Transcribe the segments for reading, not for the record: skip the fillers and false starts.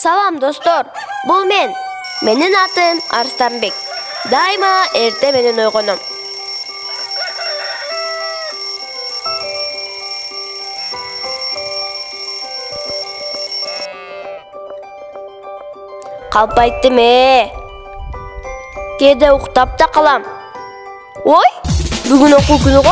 Salam dostlar, bu men. Menin atım Arstanbek. Daima erte menen oygonum. Kalpayttım Kede uktap da kalam. Oy, bugün okul günü go.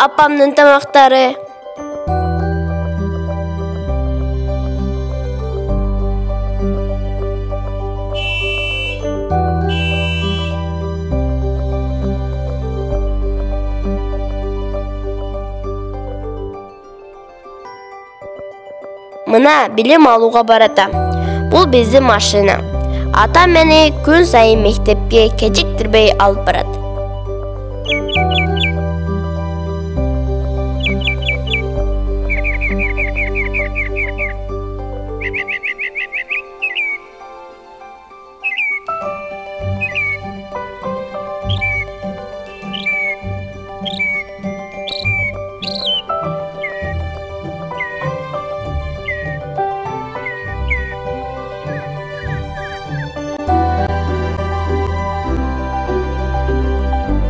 Apamның tamaqtары. Мына билим алуга баратам. Бул биздин машина. Атам мени күн сайын мектепке кечиктирбей алып барат.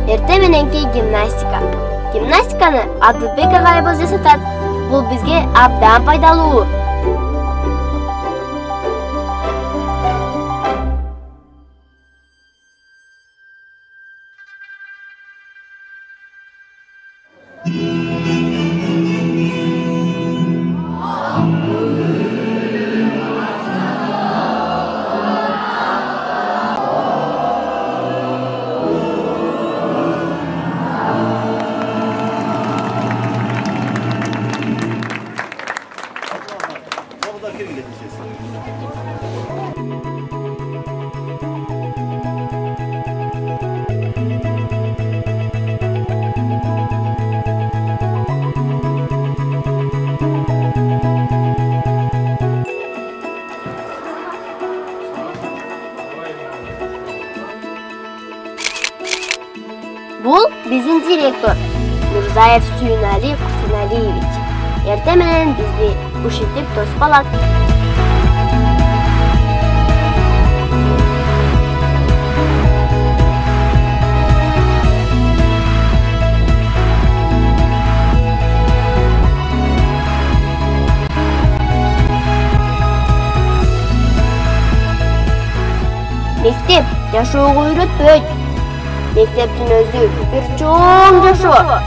Эрте мененки гимнастика. Гимнастиканы Адылбек агайыбыз жасатат. Бул бизге абдан пайдалуу. Бул биздин директор Мурзаев Сүйүнали Кусуналиевич. Эрте менен бизди ушинтип тоспалат. Мектеп жашоого үйрөтпөйт. Мектептин өзү бир чоң жашоо.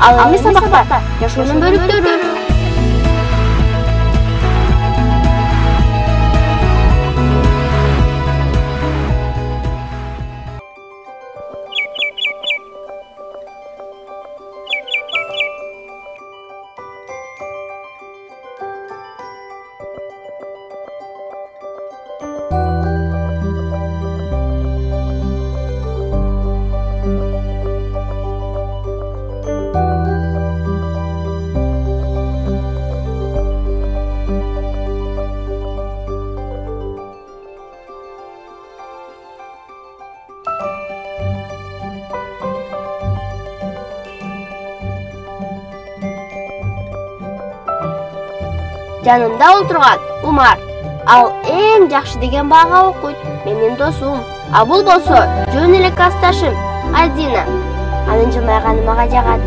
Ал эми сабакта жашоонун бөлүктөрү. Жанымда отурган Умар. Ал эң жакшы деген бага окуйт. Менин досум. А бул болсо жөн эле классташым Адина. Анын жылмайганы мага жагат.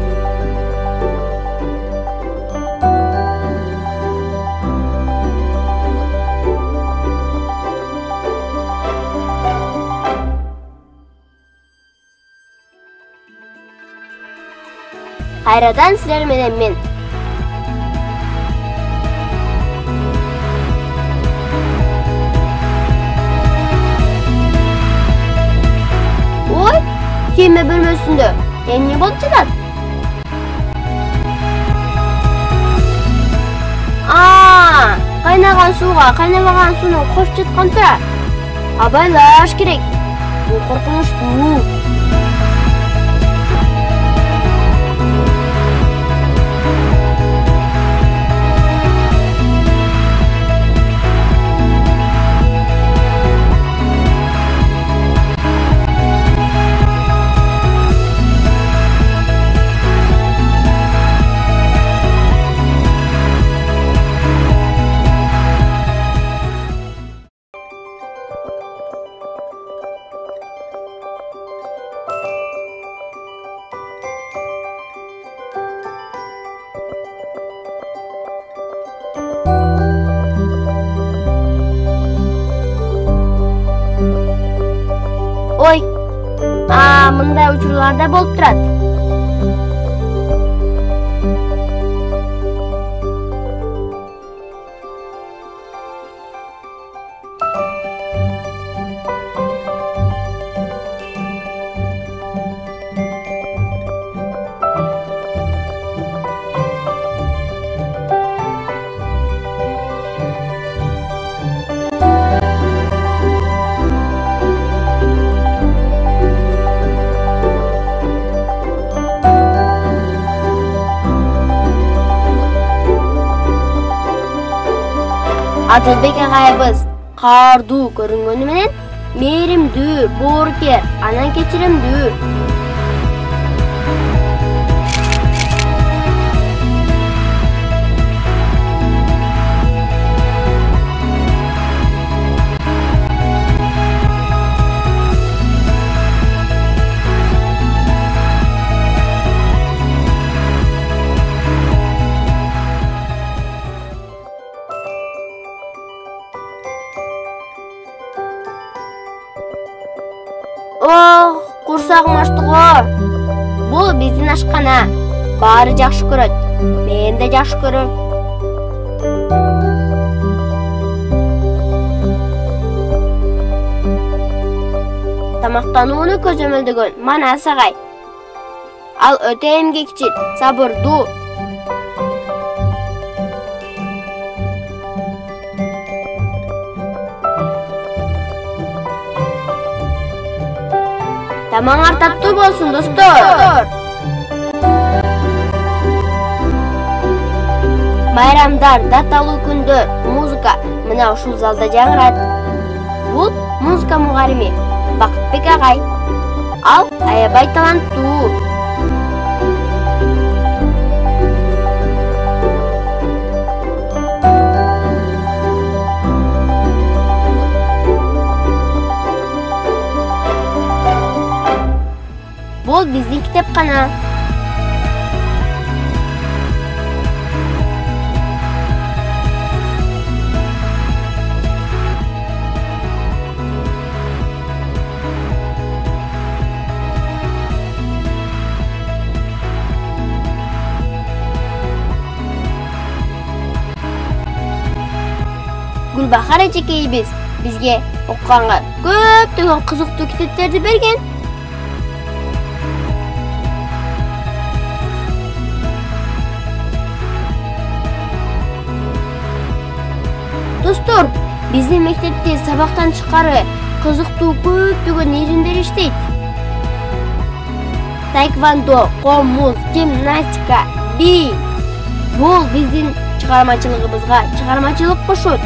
Кайрадан силер менен мен. Kiyinme bölmesinde emni bolup жатат? Qaynagan suga qaynamagan suni qo'shib жатқан turadi. Abайлаш керек. Bu qo'rqinchli. Ой, мындай учурларда болуп турат. Адылбек агайыбыз каардуу көрүнгөнү менен мээримдүү, боорукер, анан кечиримдүү. Курсагым ачты го. Бул биздин ашкана. Баары жакшы көрөт. Мен да жакшы көрөм. Тамактанууну көзөмөлдөгөн Манас агай. Ал өтө эмгекчил, сабырдуу. Тамаңар таттуу болсун, достор. Байрамдар, даталуу күндөр, музыка мына ушул залда жаңырат. Бул музыка мугарими Бакытбек агай. Ал аябай таланттуу. Бул биздин китепкана. Гүлбахар эжекейибиз бизге окуганга көптөгөн кызыктуу китептерди берген. Достор, биздин мектепте сабактан тышкары кызыктуу көптөгөн иримдер иштейт. Таэквондо, комуз, гимнастика, би. Бул биздин чыгармачылыгыбызга чыгармачылык кошот.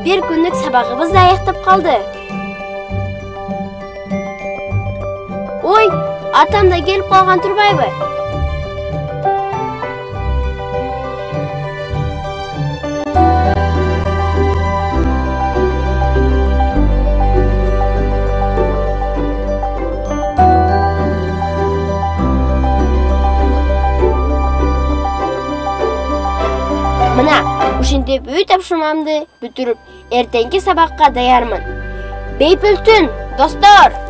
Bir günlük sabahımız da ayaktap kaldı. Oy, atam da gelip kalgan turbayбы? Мына, ушинтип үй тапшырмамды бүтүрүп, эртеңки сабакка даярмын. Бейпүл түн, достор!